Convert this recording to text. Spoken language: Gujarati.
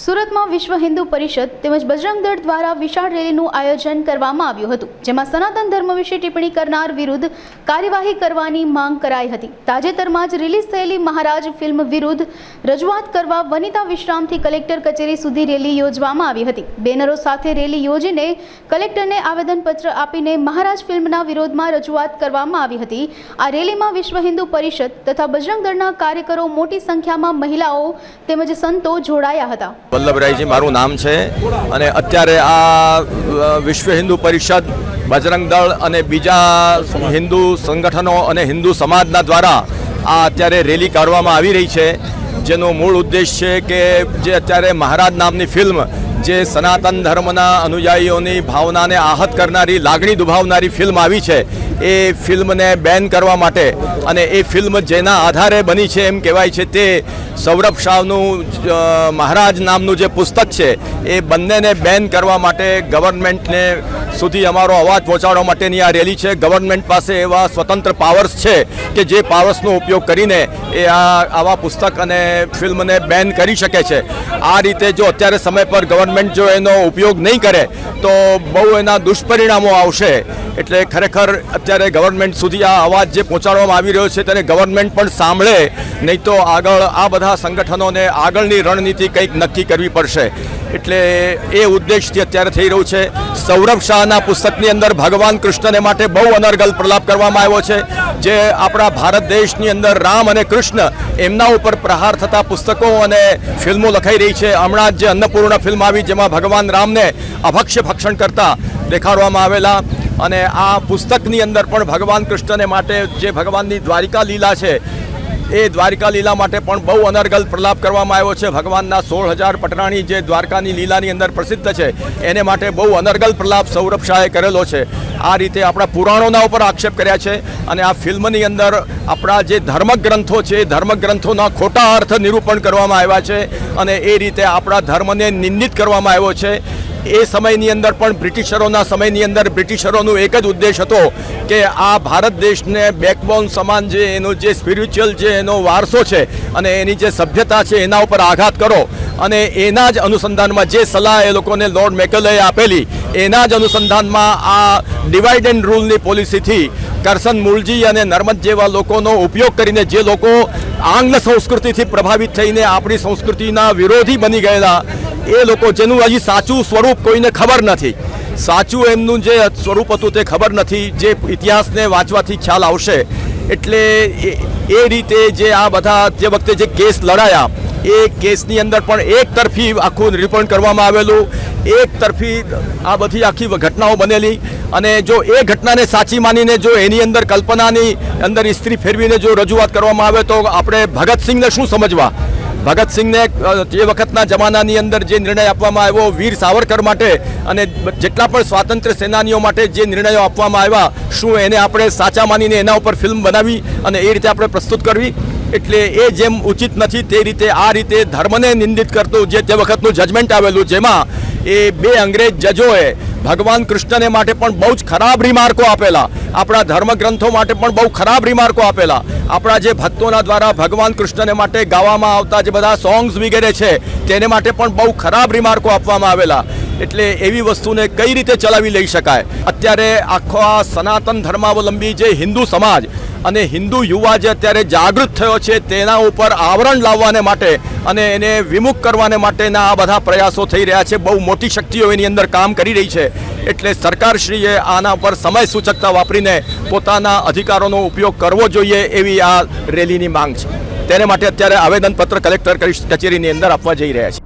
સુરતમાં વિશ્વ હિન્દુ પરિષદ તેમજ બજરંગ દળ દ્વારા વિશાળ રેલીનું આયોજન કરવામાં આવ્યું હતું, જેમાં સનાતન ધર્મ વિશે ટિપ્પણી કરનાર વિરુદ્ધ કાર્યવાહી કરવાની માંગ કરાઈ હતી। તાજેતરમાં જ રિલીઝ થયેલી મહારાજ ફિલ્મ વિરુદ્ધ રજૂઆત કરવા વનિતા વિશ્રામથી કલેક્ટર કચેરી સુધી રેલી યોજવામાં આવી હતી। બેનરો સાથે રેલી યોજીને કલેક્ટરને આવેદનપત્ર આપીને મહારાજ ફિલ્મના વિરોધમાં રજૂઆત કરવામાં આવી હતી। આ રેલીમાં વિશ્વ હિન્દુ પરિષદ તથા બજરંગ દળના કાર્યકરો મોટી સંખ્યામાં મહિલાઓ તેમજ સંતો જોડાયા હતા। વલ્લભરાયજી મારું નામ છે અને અત્યારે આ વિશ્વ હિન્દુ પરિષદ, બજરંગ દળ અને બીજા હિન્દુ સંગઠનો અને હિન્દુ સમાજના દ્વારા આ અત્યારે રેલી કાઢવામાં આવી રહી છે, જેનો મૂળ ઉદ્દેશ છે કે જે અત્યારે મહારાજ નામની ફિલ્મ જે સનાતન ધર્મના અનુયાયીઓની ભાવનાને આહત કરનારી, લાગણી દુભાવનારી ફિલ્મ આવી છે, એ ફિલ્મને બેન કરવા માટે અને એ ફિલ્મ જેના આધારે બની છે એમ કહેવાય છે તે સૌરભ શાહનું મહારાજ નામનું જે પુસ્તક છે એ બંનેને બેન કરવા માટે ગવર્મેન્ટને સુધી અમારો અવાજ પહોંચાડવા માટેની આ રેલી છે। ગવર્મેન્ટ પાસે એવા સ્વતંત્ર પાવર્સ છે કે જે પાવર્સનો ઉપયોગ કરીને એ આવા પુસ્તક અને ફિલ્મને બેન કરી શકે છે। આ રીતે જો અત્યારે સમય પર ગવર્મેન્ટ જો એનો ઉપયોગ નહીં કરે તો બહુ એના દુષ્પરિણામો આવશે। એટલે ખરેખર અત્યારે ગવર્મેન્ટ સુધી આ અવાજ જે પહોંચાડવામાં આવી રહ્યો છે તેને ગવર્મેન્ટ પણ સાંભળે, નહીં તો આગળ આ બધા સંગઠનોને આગળની રણનીતિ કંઈક નક્કી કરવી પડશે। એટલે એ ઉદ્દેશથી અત્યારે થઈ રહ્યું છે। સૌરભ શાહના પુસ્તકની અંદર ભગવાન કૃષ્ણને માટે બહુ અનર્ગલ પ્રલાપ કરવામાં આવ્યો છે, જે આપણા ભારત દેશની અંદર રામ અને કૃષ્ણ એમના ઉપર પ્રહાર થતા પુસ્તકો અને ફિલ્મો લખાઈ રહી છે। હમણાં જ જે અન્નપૂર્ણા ફિલ્મ આવી જેમાં ભગવાન રામને અભક્ષ્ય ભક્ષણ કરતા દેખાડવામાં આવેલા, અને આ પુસ્તકની અંદર પણ ભગવાન કૃષ્ણને માટે જે ભગવાનની દ્વારિકા લીલા છે એ દ્વારિકા લીલા માટે પણ બહુ અનર્ગલ પ્રલાપ કરવામાં આવ્યો છે। ભગવાનના 16,000 પટરાણી જે દ્વારકાની લીલાની અંદર પ્રસિદ્ધ છે એને માટે બહુ અનર્ગલ પ્રલાપ સૌરભ શાહે કરેલો છે। આ રીતે આપણા પુરાણોના ઉપર આક્ષેપ કર્યા છે અને આ ફિલ્મની અંદર આપણા જે ધર્મગ્રંથો છે એ ધર્મગ્રંથોના ખોટા અર્થ નિરૂપણ કરવામાં આવ્યા છે અને એ રીતે આપણા ધર્મને નિંદિત કરવામાં આવ્યો છે। એ સમયની અંદર પણ બ્રિટિશરોના સમયની અંદર બ્રિટિશરોનું એક જ ઉદ્દેશ હતો કે આ ભારત દેશને બેકબોન સમાન જે એનો જે સ્પિરિચ્યુઅલ જે એનો વારસો છે અને એની જે સભ્યતા છે એના ઉપર આઘાત કરો, અને એના જ અનુસંધાનમાં જે સલાહ એ લોકોને લોર્ડ મેકેલેએ આપેલી એના જ અનુસંધાનમાં આ ડિવાઇડ એન્ડ રૂલની પોલિસીથી કરસન મૂળજી અને નર્મદ જેવા લોકોનો ઉપયોગ કરીને જે લોકો આંગ્લ સંસ્કૃતિથી પ્રભાવિત થઈને આપણી સંસ્કૃતિના વિરોધી બની ગયેલા એ લોકો, જેનું હજી સાચું સ્વરૂપ કોઈને ખબર નથી, સાચું એમનું જે સ્વરૂપ હતું તે ખબર નથી, જે ઇતિહાસને વાંચવાથી ખ્યાલ આવશે। એટલે એ રીતે જે આ બધા જે વખતે જે કેસ લડાયા એ કેસની અંદર પણ એક તરફી આખું નિરૂપણ કરવામાં આવેલું, એક તરફી આ બધી આખી ઘટનાઓ બનેલી, અને જો એ ઘટનાને સાચી માનીને જો એની અંદર કલ્પનાની અંદર ઇસ્ત્રી ફેરવીને જો રજૂઆત કરવામાં આવે તો આપણે ભગતસિંહને શું સમજવા? ભગતસિંહને જે વખતના જમાનાની અંદર જે નિર્ણય આપવામાં આવ્યો વીર સાવરકર માટે અને જેટલા પણ સ્વાતંત્ર્ય સેનાનીઓ માટે જે નિર્ણયો આપવામાં આવ્યા, શું એને આપણે સાચા માનીને એના ઉપર ફિલ્મ બનાવી અને એ રીતે આપણે પ્રસ્તુત કરવી? એટલે એ જેમ ઉચિત નથી તે રીતે આ રીતે ધર્મને નિંદિત કરતું જે તે વખતનું જજમેન્ટ આવેલું, જેમાં એ બે અંગ્રેજ જજોએ ભગવાન કૃષ્ણને માટે પણ બહુ જ ખરાબ રિમાર્કો આપેલા, આપણા ધર્મગ્રંથો માટે પણ બહુ ખરાબ રિમાર્કો આપેલા, આપણા જે ભક્તોના દ્વારા ભગવાન કૃષ્ણને માટે ગાવામાં આવતા જે બધા સોંગ્સ વગેરે છે તેને માટે પણ બહુ ખરાબ રિમાર્કો આપવામાં આવેલા। એટલે એવી વસ્તુને કઈ રીતે ચલાવી લઈ શકાય? અત્યારે આખો આ સનાતન ધર્માવલંબી જે હિન્દુ સમાજ અને હિન્દુ યુવા જે અત્યારે જાગૃત થયો છે તેના ઉપર આવરણ લાવવાને માટે અને એને વિમુખ કરવાને માટેના આ બધા પ્રયાસો થઈ રહ્યા છે। બહુ મોટી શક્તિઓ એની અંદર કામ કરી રહી છે। એટલે સરકારશ્રીએ આના પર સમય સૂચકતા વાપરીને પોતાના અધિકારોનો ઉપયોગ કરવો જોઈએ એવી આ રેલીની માંગ છે। તેને માટે અત્યારે આવેદનપત્ર કલેક્ટર કચેરીની અંદર આપવા જઈ રહ્યા છે।